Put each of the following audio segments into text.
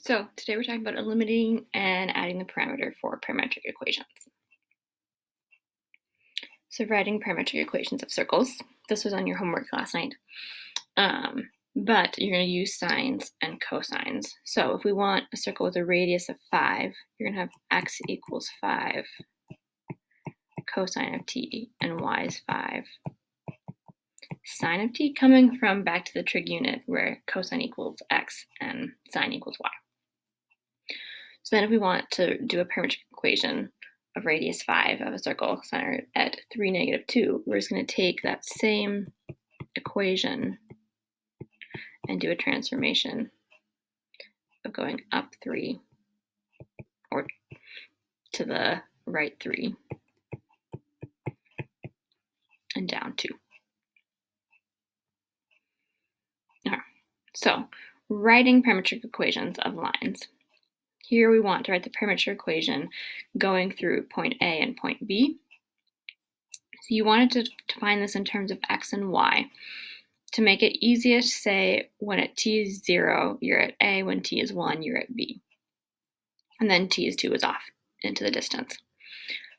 So today we're talking about eliminating and adding the parameter for parametric equations. So writing parametric equations of circles. This was on your homework last night. But you're going to use sines and cosines. So if we want a circle with a radius of 5, you're going to have x equals 5 cosine of t, and y is 5 sine of t, coming from back to the trig unit where cosine equals x and sine equals y. So then if we want to do a parametric equation of radius 5 of a circle centered at 3, -2, we're just going to take that same equation and do a transformation of going up 3 or to the right 3 and down 2. Okay. So writing parametric equations of lines. Here we want to write the parametric equation going through point A and point B. So you wanted to find this in terms of x and y. To make it easiest, say when at t is 0, you're at A, when t is 1, you're at B. And then t is 2 is off into the distance.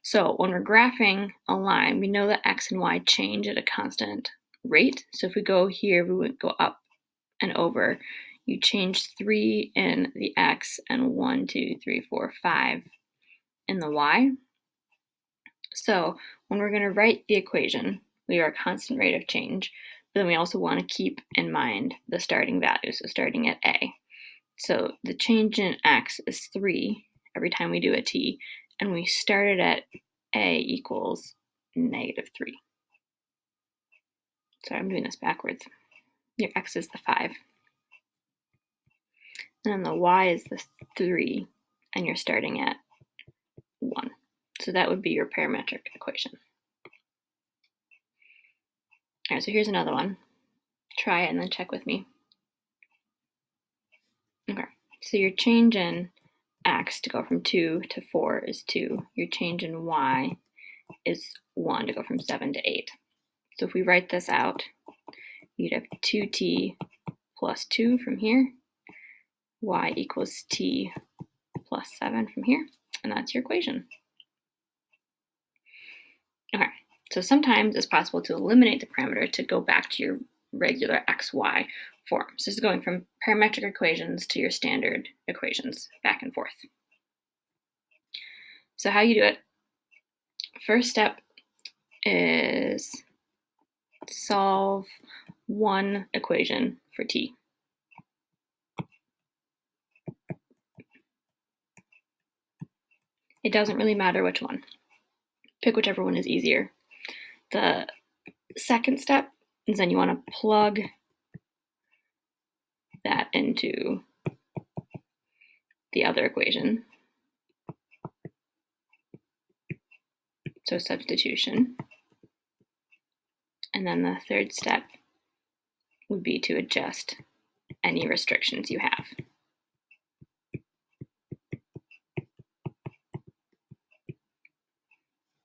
So when we're graphing a line, we know that x and y change at a constant rate. So if we go here, we would go up and over. You change 3 in the x and 1, 2, 3, 4, 5 in the y. So when we're going to write the equation, we are a constant rate of change, but then we also want to keep in mind the starting value, so starting at a. So the change in x is 3 every time we do a t, and we started at a equals -3. Sorry, I'm doing this backwards. Your x is the 5. And then the y is the 3, and you're starting at 1. So that would be your parametric equation. All right, so here's another one. Try it and then check with me. Okay, so your change in x to go from 2 to 4 is 2. Your change in y is 1 to go from 7 to 8. So if we write this out, you'd have 2t plus 2 from here, y equals t plus 7 from here, and that's your equation. Okay, so sometimes it's possible to eliminate the parameter to go back to your regular xy form. So this is going from parametric equations to your standard equations, back and forth. So how you do it, first step is solve one equation for t. It doesn't really matter which one. Pick whichever one is easier. The second step is then you want to plug that into the other equation. So substitution. And then the third step would be to adjust any restrictions you have.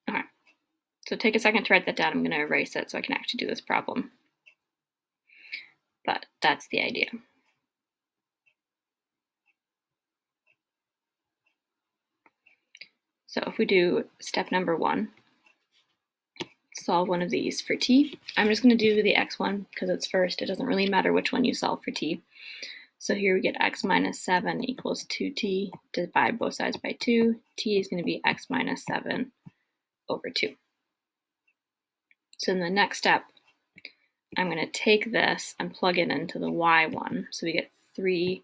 Okay, so take a second to write that down. I'm going to erase it so I can actually do this problem. But that's the idea. So if we do step number 1, solve one of these for t. I'm just going to do the x one because it's first. It doesn't really matter which one you solve for t. So here we get x minus 7 equals 2t. Divide both sides by 2. T is going to be x minus 7 over 2. So in the next step, I'm going to take this and plug it into the y one. So we get 3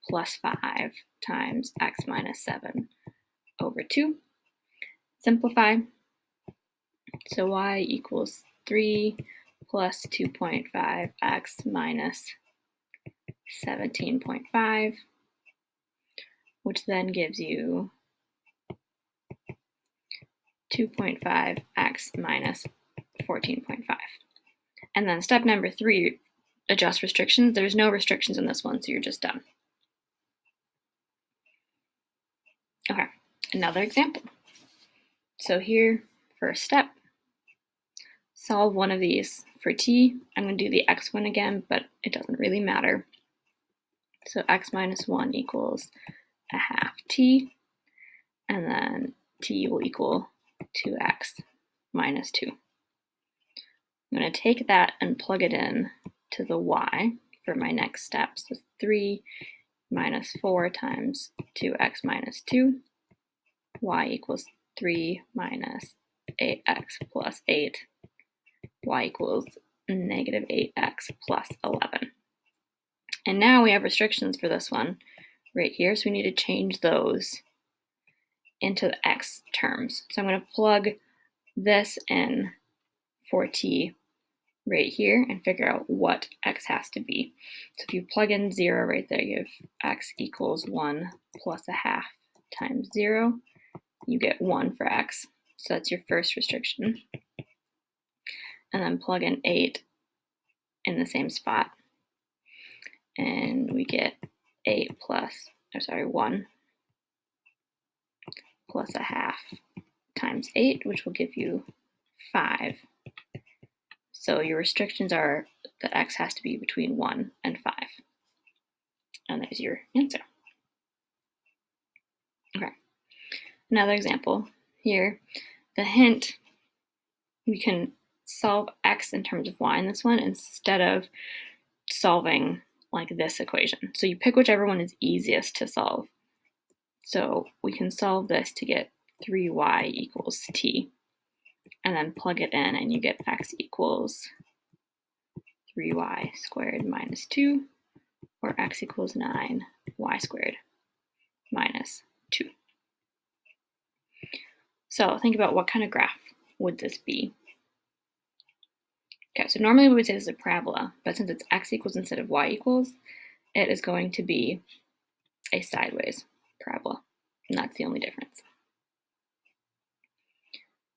plus 5 times x minus 7 over 2. Simplify. So y equals 3 plus 2.5x minus 17.5, which then gives you 2.5x minus 14.5. And then step number 3, adjust restrictions. There's no restrictions in this one, so you're just done. Okay, another example. So here, first step, solve one of these for t. I'm going to do the x one again, but it doesn't really matter. So x minus 1 equals a half t, and then t will equal 2x minus 2. I'm going to take that and plug it in to the y for my next step. So 3 minus 4 times 2x minus 2, y equals 3 minus 8x plus 8, y equals negative 8x plus 11. And now we have restrictions for this one right here, so we need to change those into the x terms. So I'm going to plug this in for t right here and figure out what x has to be. So if you plug in 0 right there, you have x equals 1 plus a half times 0. You get 1 for x. So that's your first restriction. And then plug in 8 in the same spot. And we get 1 plus a half times 8, which will give you 5. So your restrictions are that x has to be between 1 and 5. And there's your answer. Okay, another example here. The hint, we can solve x in terms of y in this one instead of solving like this equation. So you pick whichever one is easiest to solve. So we can solve this to get 3y equals t, and then plug it in and you get x equals 3y squared minus 2, or x equals 9y squared minus 2. So think about what kind of graph would this be. Okay, so normally we would say this is a parabola, but since it's x equals instead of y equals, it is going to be a sideways parabola, and that's the only difference.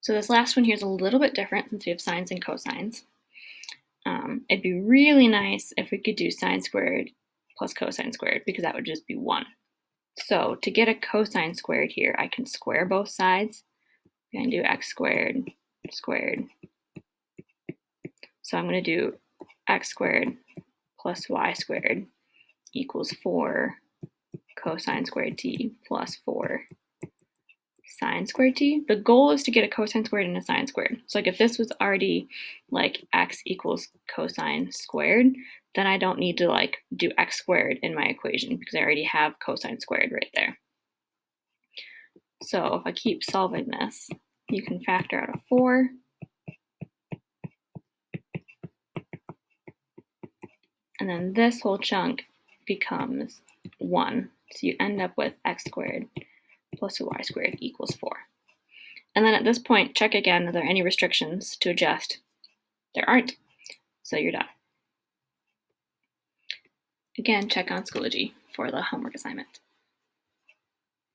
So this last one here is a little bit different since we have sines and cosines. It'd be really nice if we could do sine squared plus cosine squared, because that would just be 1. So to get a cosine squared here, I can square both sides. I'm going to do x squared squared. So I'm going to do x squared plus y squared equals 4 cosine squared t plus 4 sine squared t. The goal is to get a cosine squared and a sine squared. So like if this was already like x equals cosine squared, then I don't need to like do x squared in my equation because I already have cosine squared right there. So if I keep solving this, you can factor out a 4. And then this whole chunk becomes 1. So you end up with x squared plus y squared equals 4. And then at this point, check again, are there any restrictions to adjust? There aren't, so you're done. Again, check on Schoology for the homework assignment.